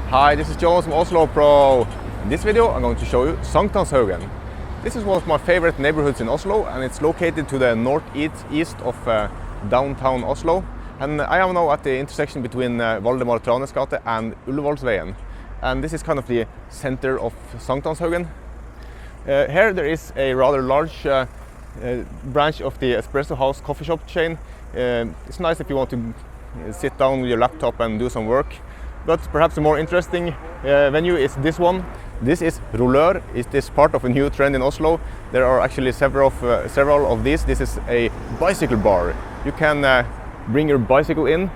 Hi, this is Jonas from Oslo Pro. In this video I'm going to show you Hanshaugen. This is one of my favorite neighborhoods in Oslo, and it's located to the northeast of downtown Oslo. And I am now at the intersection between Waldemar Thranes gate and Ullevålsveien. And this is kind of the center of Hanshaugen. Here there is a rather large branch of the Espresso House coffee shop chain. It's nice if you want to sit down with your laptop and do some work. But perhaps the more interesting venue is this one. This is Rouleur. It is part of a new trend in Oslo. There are actually several of these. This is a bicycle bar. You can bring your bicycle in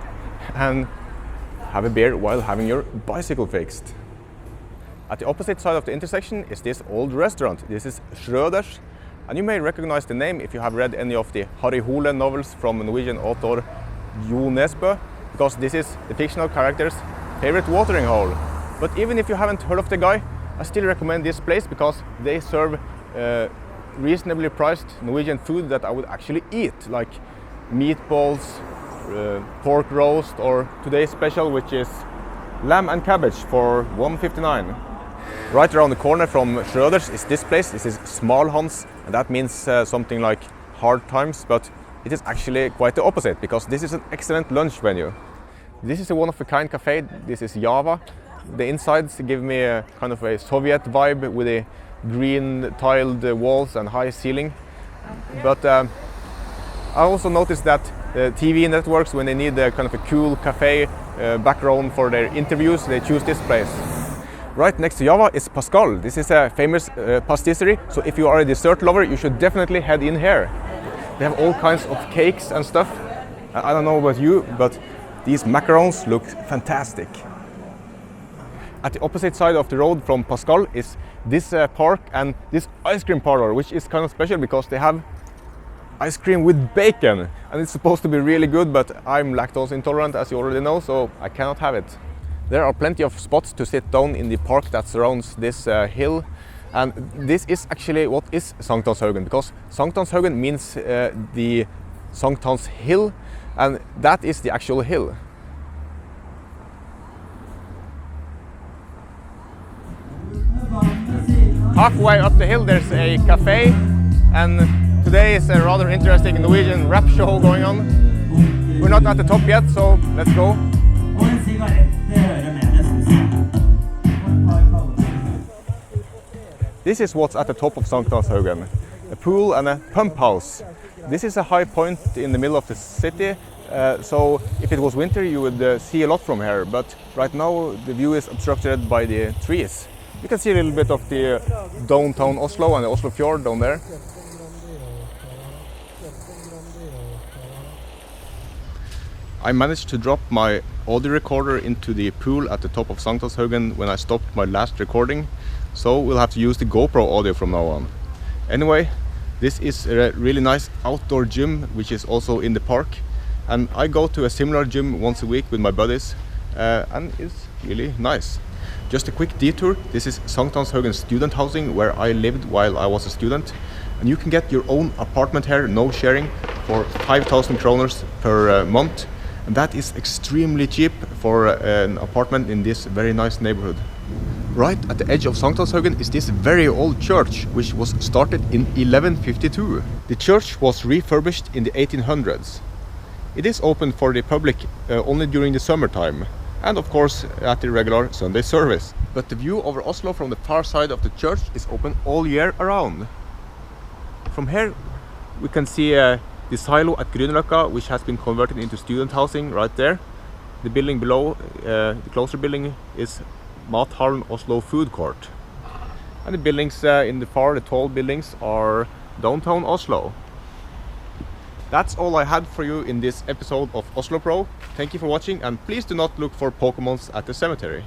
and have a beer while having your bicycle fixed. At the opposite side of the intersection is this old restaurant. This is Schrøder's, and you may recognize the name if you have read any of the Harry Hole novels from Norwegian author Jo Nesbø, because this is the fictional character's favorite watering hole. But even if you haven't heard of the guy, I still recommend this place because they serve reasonably priced Norwegian food that I would actually eat, like meatballs, pork roast, or today's special, which is lamb and cabbage for $1.59. Right around the corner from Schrøder's is this place. This is Smalhans, and that means something like hard times, but it is actually quite the opposite, because this is an excellent lunch venue. This is a one-of-a-kind cafe. This is Java. The insides give me a kind of a Soviet vibe with a green tiled walls and high ceiling. But I also noticed that TV networks, when they need a kind of a cool cafe background for their interviews, they choose this place. Right next to Java is Pascal. This is a famous pastisserie, so if you are a dessert lover, you should definitely head in here. They have all kinds of cakes and stuff. I don't know about you, but these macarons look fantastic. At the opposite side of the road from Pascal is this park and this ice cream parlor, which is kind of special because they have ice cream with bacon, and it's supposed to be really good, but I'm lactose intolerant, as you already know, so I cannot have it. There are plenty of spots to sit down in the park that surrounds this hill, and this is actually what is Hanshaugen, because Hanshaugen means the Sankthans Hill, and that is the actual hill. Halfway up the hill there's a cafe, and today is a rather interesting Norwegian rap show going on. We're not at the top yet, so let's go. This is what's at the top of Hanshaugen, a pool and a pump house. This is a high point in the middle of the city, so if it was winter you would see a lot from here, but right now the view is obstructed by the trees. You can see a little bit of the downtown Oslo and the Oslo fjord down there. I managed to drop my audio recorder into the pool at the top of Hanshaugen when I stopped my last recording, so we'll have to use the GoPro audio from now on. Anyway, this is a really nice outdoor gym, which is also in the park, and I go to a similar gym once a week with my buddies, and it's really nice. Just a quick detour. This is Hanshaugen student housing, where I lived while I was a student, and you can get your own apartment here, no sharing, for 5,000 kroners per month, and that is extremely cheap for an apartment in this very nice neighborhood. Right at the edge of Hanshaugen is this very old church, which was started in 1152. The church was refurbished in the 1800s. It is open for the public only during the summertime, and of course at the regular Sunday service. But the view over Oslo from the far side of the church is open all year around. From here we can see the silo at Grünerløkka, which has been converted into student housing right there. The building below, the closer building, is Mathallen Oslo Food Court. And the buildings in the far, the tall buildings, are downtown Oslo. That's all I had for you in this episode of Oslo Pro. Thank you for watching, and please do not look for Pokemons at the cemetery.